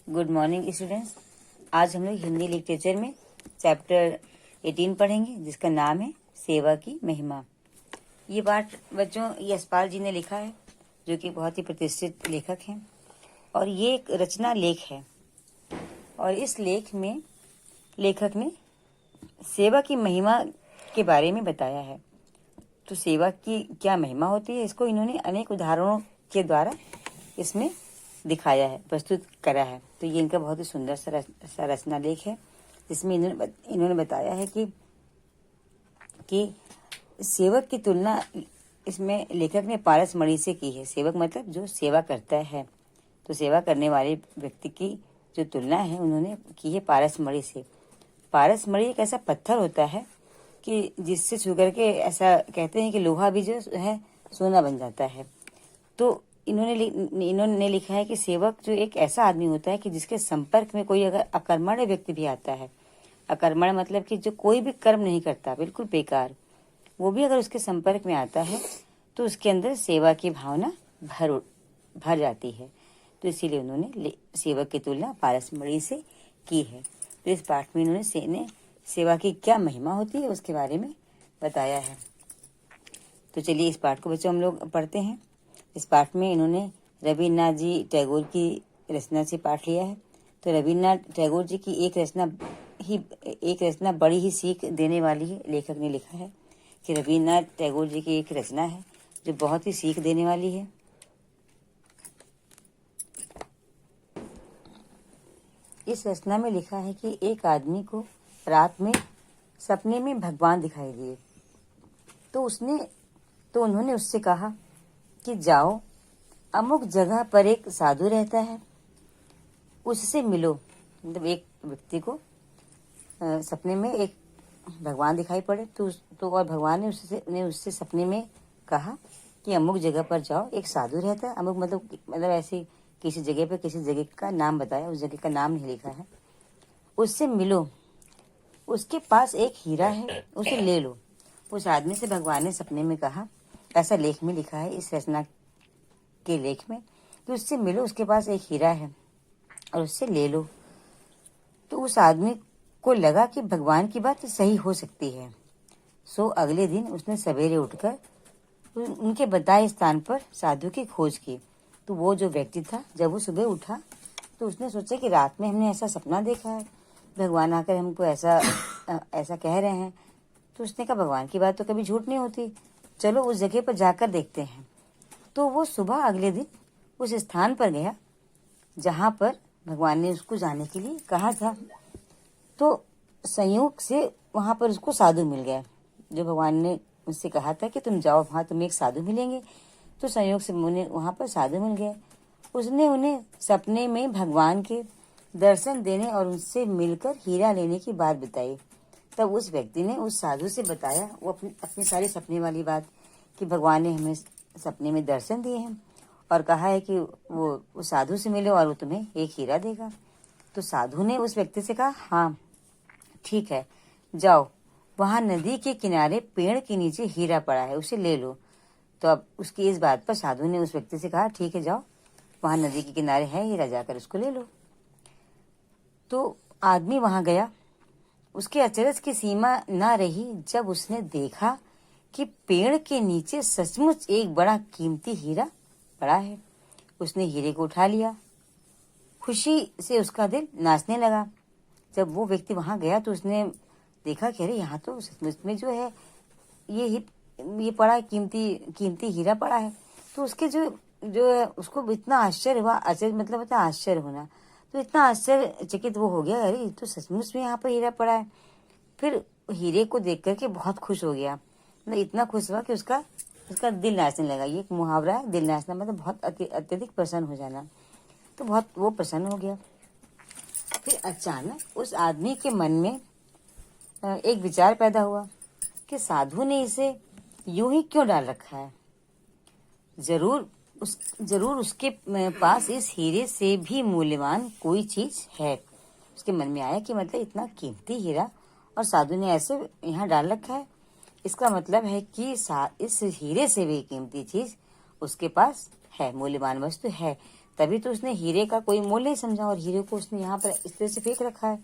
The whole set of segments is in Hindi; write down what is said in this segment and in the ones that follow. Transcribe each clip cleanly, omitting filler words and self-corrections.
Good morning students. आज हम लोग हिंदी लिटरेचर में चैप्टर 18 पढ़ेंगे, जिसका नाम है सेवा की महिमा। ये पाठ बच्चों यशपाल जी ने लिखा है, जो कि बहुत ही प्रतिष्ठित लेखक हैं, और ये एक रचना लेख है। और इस लेख में लेखक ने सेवा की महिमा के बारे में बताया है। तो सेवा की क्या महिमा होती है, इसको इन्होंने अनेक उदाहरणों के द्वारा इसमें दिखाया है, प्रस्तुत करा है। तो ये इनका बहुत ही सुंदर सा रचना लेख है, जिसमें इन्होंने बताया है कि सेवक की तुलना इसमें लेखक ने पारसमणि से की है। सेवक मतलब जो सेवा करता है, तो सेवा करने वाले व्यक्ति की जो तुलना है उन्होंने की है पारसमणि से। पारसमणि एक ऐसा पत्थर होता है कि जिससे छू करके ऐसा कहते हैं कि लोहा भी जो है सोना बन जाता है। तो इन्होंने लिखा है कि सेवक जो एक ऐसा आदमी होता है कि जिसके संपर्क में कोई अगर अकर्मण्य व्यक्ति भी आता है, अकर्मण्य मतलब कि जो कोई भी कर्म नहीं करता, बिल्कुल बेकार, वो भी अगर उसके संपर्क में आता है तो उसके अंदर सेवा की भावना भर जाती है। तो इसीलिए उन्होंने सेवक की तुलना पारसमणि से की है। तो इस पाठ में इन्होंने सेवा की क्या महिमा होती है उसके बारे में बताया है। तो चलिए इस पाठ को बच्चों हम लोग पढ़ते हैं। इस पाठ में इन्होंने रविन्द्रनाथ जी टैगोर की रचना से पाठ लिया है। तो रविन्द्रनाथ टैगोर जी की एक रचना बड़ी ही सीख देने वाली है। लेखक ने लिखा है कि रविन्द्रनाथ टैगोर जी की एक रचना है जो बहुत ही सीख देने वाली है। इस रचना में लिखा है कि एक आदमी को रात में सपने में भगवान दिखाई दिए। तो उन्होंने उससे कहा कि जाओ, अमुक जगह पर एक साधु रहता है, उससे मिलो। मतलब एक व्यक्ति को सपने में एक भगवान दिखाई पड़े तो और भगवान ने उससे सपने में कहा कि अमुक जगह पर जाओ, एक साधु रहता है। अमुक मतलब ऐसी किसी जगह पे किसी जगह का नाम बताया, उस जगह का नाम नहीं लिखा है। उससे मिलो, उसके पास एक हीरा है, उसे ले लो। उस आदमी से भगवान ने सपने में कहा, ऐसा लेख में लिखा है, इस रचना के लेख में, कि उससे मिलो, उसके पास एक हीरा है और उससे ले लो। तो उस आदमी को लगा कि भगवान की बात सही हो सकती है। सो अगले दिन उसने सवेरे उठकर उनके बताए स्थान पर साधु की खोज की। तो वो जो व्यक्ति था, जब वो सुबह उठा तो उसने सोचा कि रात में हमने ऐसा सपना देखा है, भगवान आकर हमको ऐसा कह रहे हैं। तो उसने कहा भगवान की बात तो कभी झूठ नहीं होती, चलो उस जगह पर जाकर देखते हैं। तो वो सुबह अगले दिन उस स्थान पर गया जहाँ पर भगवान ने उसको जाने के लिए कहा था। तो संयोग से वहाँ पर उसको साधु मिल गया। जो भगवान ने उससे कहा था कि तुम जाओ वहाँ, तुम्हें एक साधु मिलेंगे, तो संयोग से उन्हें वहाँ पर साधु मिल गया। उसने उन्हें सपने में भगवान के दर्शन देने और उनसे मिलकर हीरा लेने की बात बताई। तब उस व्यक्ति ने उस साधु से बताया वो अपनी सारी सपने वाली बात, कि भगवान ने हमें सपने में दर्शन दिए हैं और कहा है कि वो साधु से मिलो और वो तुम्हें एक हीरा देगा। तो साधु ने उस व्यक्ति से कहा, हाँ ठीक है, जाओ, वहाँ नदी के किनारे पेड़ के नीचे हीरा पड़ा है, उसे ले लो। तो अब उसकी इस बात पर साधु ने उस व्यक्ति से कहा, ठीक है, जाओ, वहाँ नदी के किनारे है हीरा, जाकर उसको ले लो। तो आदमी वहाँ गया। उसके अचरज की सीमा न रही जब उसने देखा कि पेड़ के नीचे सचमुच एक बड़ा कीमती हीरा पड़ा है। उसने हीरे को उठा लिया। खुशी से उसका दिल नाचने लगा। जब वो व्यक्ति वहां गया तो उसने देखा कि अरे यहाँ तो सचमुच में जो है ये पड़ा है, कीमती हीरा पड़ा है। तो उसके जो है उसको इतना आश्चर्य हुआ, आश्चर्य मतलब इतना आश्चर्य होना, तो इतना आश्चर्यचकित वो हो गया, अरे तो सचमुच में यहाँ पर हीरा पड़ा है। फिर हीरे को देख करके बहुत खुश हो गया, मतलब इतना खुश हुआ कि उसका दिल नाचने लगा। ये एक मुहावरा है, दिल नाचना मतलब बहुत अत्यधिक प्रसन्न हो जाना। तो बहुत वो प्रसन्न हो गया। फिर अचानक उस आदमी के मन में एक विचार पैदा हुआ कि साधु ने इसे यूं ही क्यों डाल रखा है, जरूर उसके पास इस हीरे से भी मूल्यवान कोई चीज है। उसके मन में आया कि मतलब इतना कीमती हीरा और साधु ने ऐसे यहाँ डाल रखा है, इसका मतलब है कि इस हीरे से भी कीमती चीज उसके पास है, मूल्यवान वस्तु है। तभी तो उसने हीरे का कोई मोल नहीं समझा और हीरे को उसने यहाँ पर इस तरह से फेंक रखा है।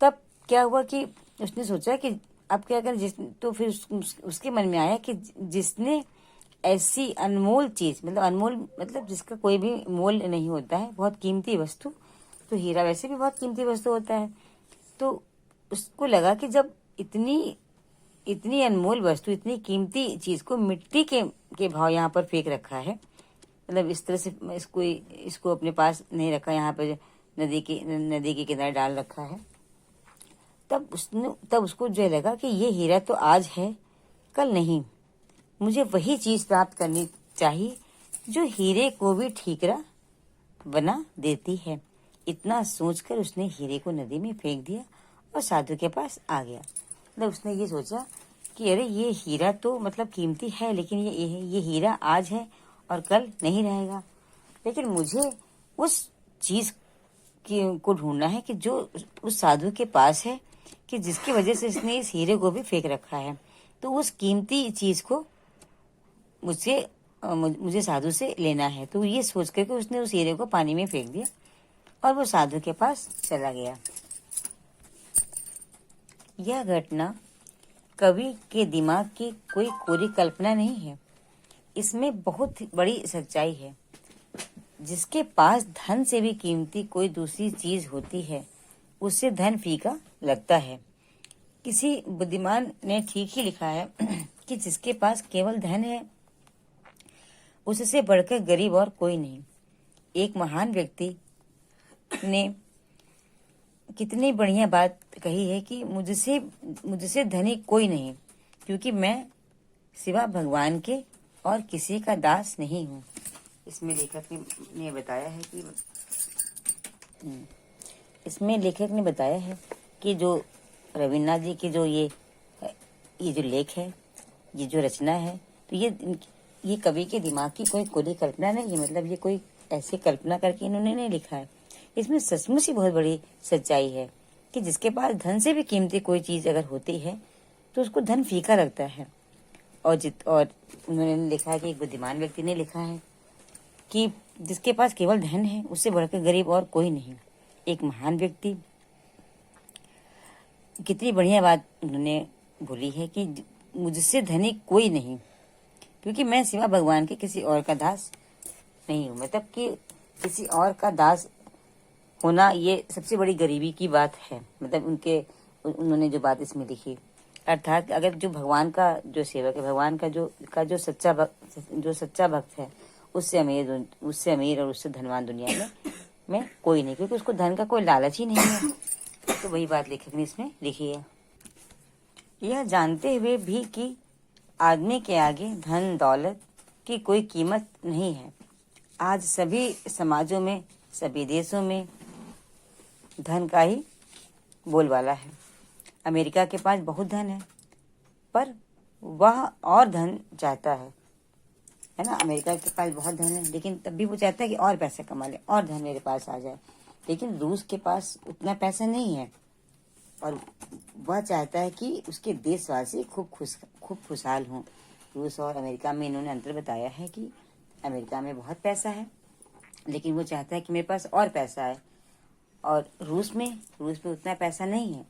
तब क्या हुआ कि उसने सोचा कि अब क्या करें, तो फिर उसके मन में आया कि जिसने ऐसी अनमोल चीज, मतलब अनमोल मतलब जिसका कोई भी मोल नहीं होता है, बहुत कीमती वस्तु, तो हीरा वैसे भी बहुत कीमती वस्तु होता है। तो उसको लगा कि जब इतनी इतनी अनमोल वस्तु, इतनी कीमती चीज को मिट्टी के भाव यहाँ पर फेंक रखा है, मतलब इस तरह से इसको अपने पास नहीं रखा, यहाँ पर नदी के किनारे डाल रखा है। तब उसको जो लगा कि ये हीरा तो आज है, कल नहीं, मुझे वही चीज प्राप्त करनी चाहिए जो हीरे को भी ठीकरा बना देती है। इतना सोचकर उसने हीरे को नदी में फेंक दिया और साधु के पास आ गया। मतलब उसने ये सोचा कि अरे ये हीरा तो मतलब कीमती है, लेकिन ये हीरा आज है और कल नहीं रहेगा, लेकिन मुझे उस चीज को ढूंढना है कि जो उस साधु के पास है, कि जिसकी वजह से इसने इस हीरे को भी फेंक रखा है। तो उस कीमती चीज को मुझे साधु से लेना है। तो ये सोच करके उसने उस हीरे को पानी में फेंक दिया और वो साधु के पास चला गया। यह घटना कवि के दिमाग की कोई कोरी कल्पना नहीं है, इसमें बहुत बड़ी सच्चाई है। जिसके पास धन से भी कीमती कोई दूसरी चीज होती है, उससे धन फीका लगता है। किसी बुद्धिमान ने ठीक ही लिखा है कि जिसके पास केवल धन है, उससे बढ़कर गरीब और कोई नहीं। एक महान व्यक्ति ने कितनी बढ़िया बात कही है कि मुझसे धनी कोई नहीं, क्योंकि मैं सिवा भगवान के और किसी का दास नहीं हूँ। इसमें लेखक ने बताया है कि जो रविन्द्रनाथ जी की जो ये जो लेख है, ये जो रचना है, तो ये कवि के दिमाग की कोई खुली कल्पना नहीं है। मतलब ये कोई ऐसी कल्पना करके इन्होंने नहीं लिखा है। इसमें सचमुच ही बहुत बड़ी सच्चाई है कि जिसके पास धन से भी कीमती कोई चीज अगर होती है, तो उसको धन फीका लगता है। और उन्होंने लिखा है कि एक बुद्धिमान व्यक्ति ने लिखा है कि जिसके पास केवल धन है, उससे बढ़कर गरीब और कोई नहीं। एक महान व्यक्ति, कितनी बढ़िया बात उन्होंने बोली है कि मुझसे धनी कोई नहीं, क्योंकि मैं सिवा भगवान के किसी और का दास नहीं हूँ। मतलब कि किसी और का दास होना ये सबसे बड़ी गरीबी की बात है। मतलब उन्होंने जो बात इसमें लिखी, अर्थात अगर जो भगवान का जो सेवक है, भगवान का जो सच्चा भक्त है, उससे अमीर और उससे धनवान दुनिया में कोई नहीं, क्योंकि उसको धन का कोई लालच ही नहीं है। तो वही बात लेखक ने इसमें लिखी है। यह जानते हुए भी कि आदमी के आगे धन दौलत की कोई कीमत नहीं है, आज सभी समाजों में, सभी देशों में धन का ही बोलबाला है। अमेरिका के पास बहुत धन है, पर वह और धन चाहता है ना। अमेरिका के पास बहुत धन है, लेकिन तब भी वो चाहता है कि और पैसे कमा ले, और धन मेरे पास आ जाए। लेकिन रूस के पास उतना पैसा नहीं है, और वह चाहता है कि उसके देशवासी खूब खुशहाल हों। रूस और अमेरिका में इन्होंने अंतर बताया है कि अमेरिका में बहुत पैसा है, लेकिन वो चाहता है कि मेरे पास और पैसा है। और रूस में उतना पैसा नहीं है,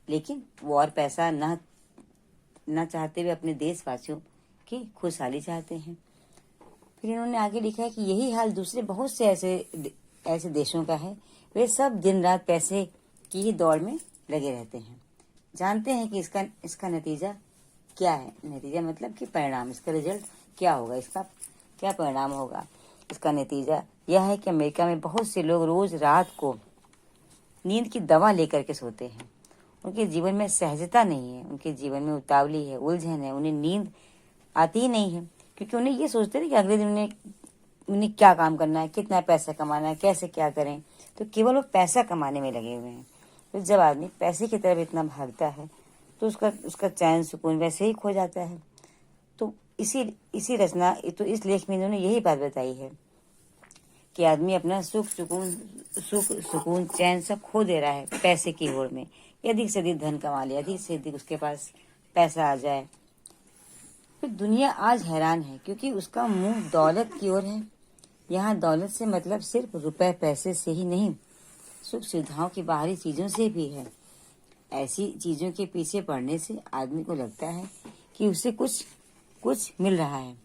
लेकिन वो और पैसा ना चाहते हुए अपने देशवासियों की खुशहाली चाहते हैं। फिर इन्होंने आगे लिखा है कि यही हाल दूसरे बहुत से ऐसे देशों का है। वे सब दिन रात पैसे की ही दौड़ में लगे रहते हैं। जानते हैं कि इसका नतीजा क्या है। नतीजा मतलब कि परिणाम, इसका रिजल्ट क्या होगा, इसका क्या परिणाम होगा। इसका नतीजा यह है कि अमेरिका में बहुत से लोग रोज रात को नींद की दवा लेकर के सोते हैं। उनके जीवन में सहजता नहीं है, उनके जीवन में उतावली है, उलझन है, उन्हें नींद आती ही नहीं है, क्योंकि उन्हें ये सोचते हैं कि अगले दिन उन्हें क्या काम करना है, कितना पैसा कमाना है, कैसे क्या करें। तो केवल वो पैसा कमाने में लगे हुए हैं। तो जब आदमी पैसे की तरफ इतना भागता है, तो उसका चैन सुकून वैसे ही खो जाता है। तो इसी रचना, तो इस लेख में इन्होंने यही बात बताई है कि आदमी अपना सुख सुकून चैन सब खो दे रहा है पैसे की होड़ में। अधिक से अधिक धन कमा ले, अधिक से अधिक उसके पास पैसा आ जाए। फिर दुनिया आज हैरान है, क्योंकि उसका मुंह दौलत की ओर है। यहाँ दौलत से मतलब सिर्फ रुपए पैसे से ही नहीं, सुख सुविधाओं की बाहरी चीजों से भी है। ऐसी चीजों के पीछे पड़ने से आदमी को लगता है कि उसे कुछ कुछ मिल रहा है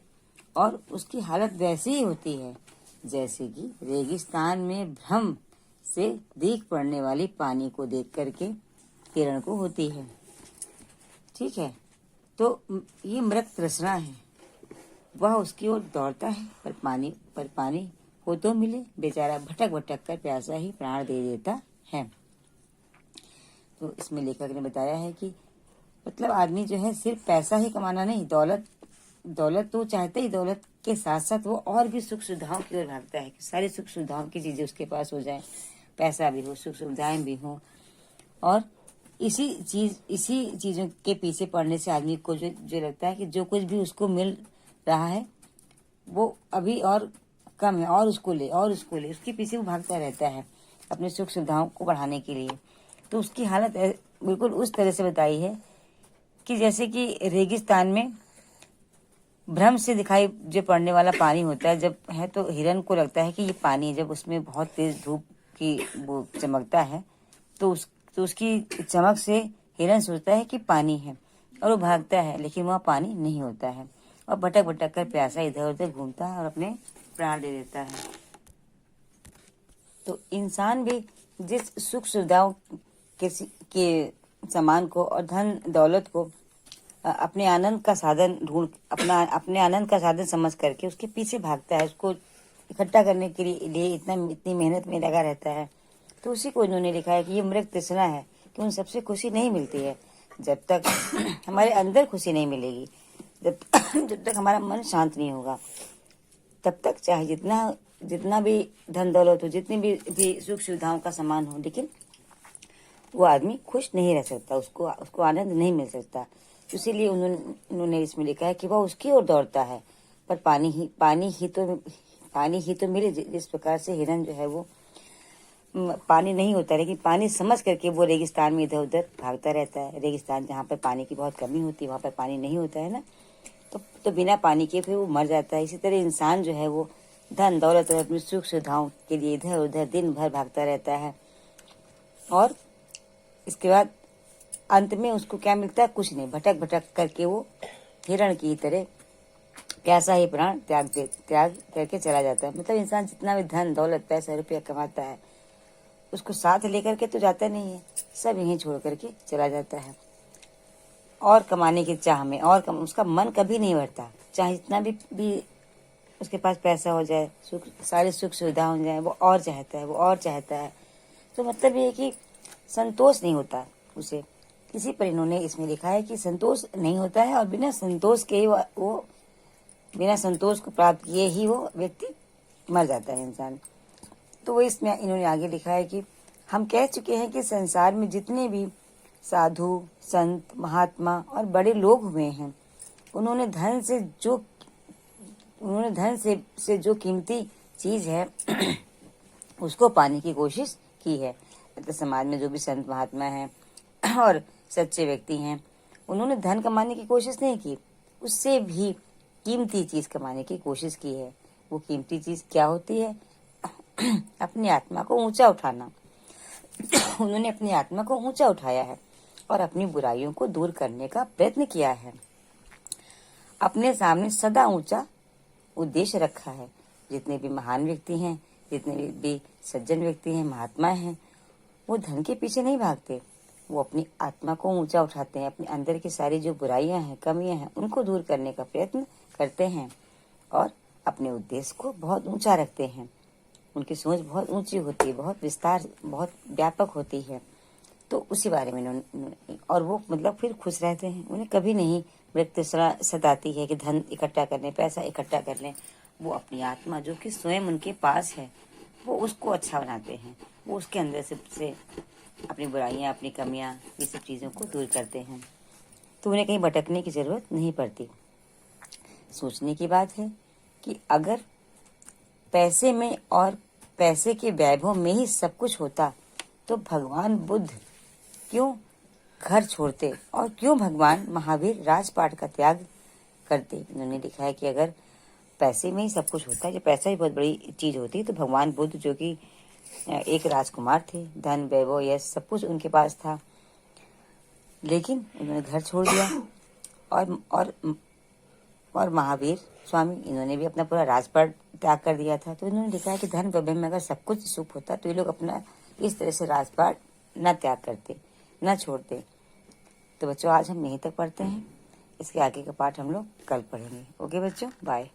और उसकी हालत वैसी ही होती है जैसे कि रेगिस्तान में भ्रम से दीख पड़ने वाली पानी को देख करके हिरण को होती है। ठीक है, तो ये मृग तृष्णा है, वह उसकी ओर दौड़ता है पर पानी हो तो मिले, बेचारा भटक भटक कर प्यासा ही प्राण दे देता है। तो इसमें लेखक ने बताया है कि मतलब आदमी जो है सिर्फ पैसा ही कमाना नहीं, दौलत तो चाहते ही, दौलत के साथ साथ वो और भी सुख सुविधाओं की ओर भागता है कि सारी सुख सुविधाओं की चीजें उसके पास हो जाए, पैसा भी हो, सुख सुविधाएं भी हो। और इसी चीजों के पीछे पड़ने से आदमी को जो लगता है कि जो कुछ भी उसको मिल रहा है वो अभी और कम है, और उसको ले, उसके पीछे वो भागता रहता है अपने सुख सुविधाओं को बढ़ाने के लिए। तो उसकी हालत बिल्कुल उस तरह से बताई है कि जैसे कि रेगिस्तान में भ्रम से दिखाई जो पड़ने वाला पानी होता है जब है, तो हिरन को लगता है कि ये पानी, जब उसमें बहुत तेज धूप की वो चमकता है तो उसकी चमक से हिरन सोचता है कि पानी है और वो भागता है, लेकिन वह पानी नहीं होता है और भटक भटक कर प्यासा इधर उधर घूमता है और अपने प्राण दे देता है। तो इंसान भी जिस सुख सुविधाओं के सामान को और धन दौलत को अपने आनंद का साधन अपने आनंद का साधन समझ करके उसके पीछे भागता है, उसको इकट्ठा करने के लिए इतनी मेहनत में लगा रहता है। तो उसी को इन्होंने लिखा है कि ये मृग तृष्णा है कि उन सबसे खुशी नहीं मिलती है जब तक हमारे अंदर खुशी नहीं मिलेगी, जब तक हमारा मन शांत नहीं होगा, तब तक चाहे जितना भी धन दौलत हो, जितनी भी सुख सुविधाओं का सामान हो, लेकिन वो आदमी खुश नहीं रह सकता, उसको आनंद नहीं मिल सकता। इसीलिए उन्होंने इसमें लिखा है कि वह उसकी ओर दौड़ता है पर पानी ही तो मिले। जिस प्रकार से हिरन जो है वो पानी नहीं होता, लेकिन पानी समझ करके वो रेगिस्तान में इधर उधर भागता रहता है। रेगिस्तान जहाँ पर पानी की बहुत कमी होती है, वहाँ पर पानी नहीं होता है ना, तो बिना पानी के फिर वो मर जाता है। इसी तरह इंसान जो है वो धन दौलत और अपनी सुख सुविधाओं के लिए इधर उधर दिन भर भागता रहता है और इसके बाद अंत में उसको क्या मिलता है? कुछ नहीं, भटक भटक करके वो हिरण की तरह प्यासा ही प्राण त्याग करके चला जाता है। मतलब इंसान जितना भी धन दौलत पैसा रुपया कमाता है उसको साथ लेकर के तो जाता नहीं है, सब यहीं छोड़ करके चला जाता है और कमाने की चाह में उसका मन कभी नहीं बढ़ता। चाहे जितना भी उसके पास पैसा हो जाए, सारी सुख सुविधा हो जाए, वो और चाहता है। तो मतलब ये कि संतोष नहीं होता उसे। किसी पर इन्होंने इसमें लिखा है कि संतोष नहीं होता है और बिना संतोष को प्राप्त किए ही वो व्यक्ति मर जाता है इंसान। तो वो इसमें इन्होंने आगे लिखा है कि हम कह चुके हैं कि संसार में जितने भी साधु संत महात्मा और बड़े लोग हुए हैं उन्होंने धन से जो कीमती चीज है उसको पाने की कोशिश की है। मतलब समाज में जो भी संत महात्मा हैं और सच्चे व्यक्ति हैं उन्होंने धन कमाने की कोशिश नहीं की, उससे भी कीमती चीज कमाने की कोशिश की है। वो कीमती चीज क्या होती है? अपनी आत्मा को ऊंचा उठाना। उन्होंने अपनी आत्मा को ऊंचा उठाया है और अपनी बुराइयों को दूर करने का प्रयत्न किया है। अपने सामने सदा ऊंचा उद्देश्य रखा है। जितने भी महान व्यक्ति हैं, जितने भी सज्जन व्यक्ति हैं, महात्मा हैं, वो धन के पीछे नहीं भागते, वो अपनी आत्मा को ऊंचा उठाते हैं, अपने अंदर की सारी जो बुराइयां हैं, कमियां हैं, उनको दूर करने का प्रयत्न करते हैं और अपने उद्देश्य को बहुत ऊंचा रखते हैं। उनकी सोच बहुत ऊंची होती है, बहुत व्यापक होती है। तो उसी बारे में और वो मतलब फिर खुश रहते हैं। उन्हें कभी नहीं व्यक्ति सताती है कि धन इकट्ठा करने, पैसा इकट्ठा कर लें। वो अपनी आत्मा जो कि स्वयं उनके पास है वो उसको अच्छा बनाते हैं। वो उसके अंदर से अपनी बुराइयां, अपनी कमियां, ये सब चीज़ों को दूर करते हैं। तो उन्हें कहीं भटकने की जरूरत नहीं पड़ती। सोचने की बात है कि अगर पैसे में और पैसे के वैभव में ही सब कुछ होता तो भगवान बुद्ध क्यों घर छोड़ते और क्यों भगवान महावीर राजपाट का त्याग करते। उन्होंने लिखा है कि अगर पैसे में ही सब कुछ होता है, जो पैसा ही बहुत बड़ी चीज होती है। तो भगवान बुद्ध जो कि एक राजकुमार थे, धन वैभव यश सब कुछ उनके पास था, लेकिन उन्होंने घर छोड़ दिया। और महावीर स्वामी, इन्होंने भी अपना पूरा राजपाट त्याग कर दिया था। तो इन्होंने लिखा है कि धन वैभव में अगर सब कुछ सुख होता तो ये लोग अपना इस तरह से राजपाट न त्याग करते, न छोड़ते। तो बच्चों, आज हम यहीं तक पढ़ते हैं। इसके आगे का पाठ हम लोग कल पढ़ेंगे। ओके बच्चों, बाय।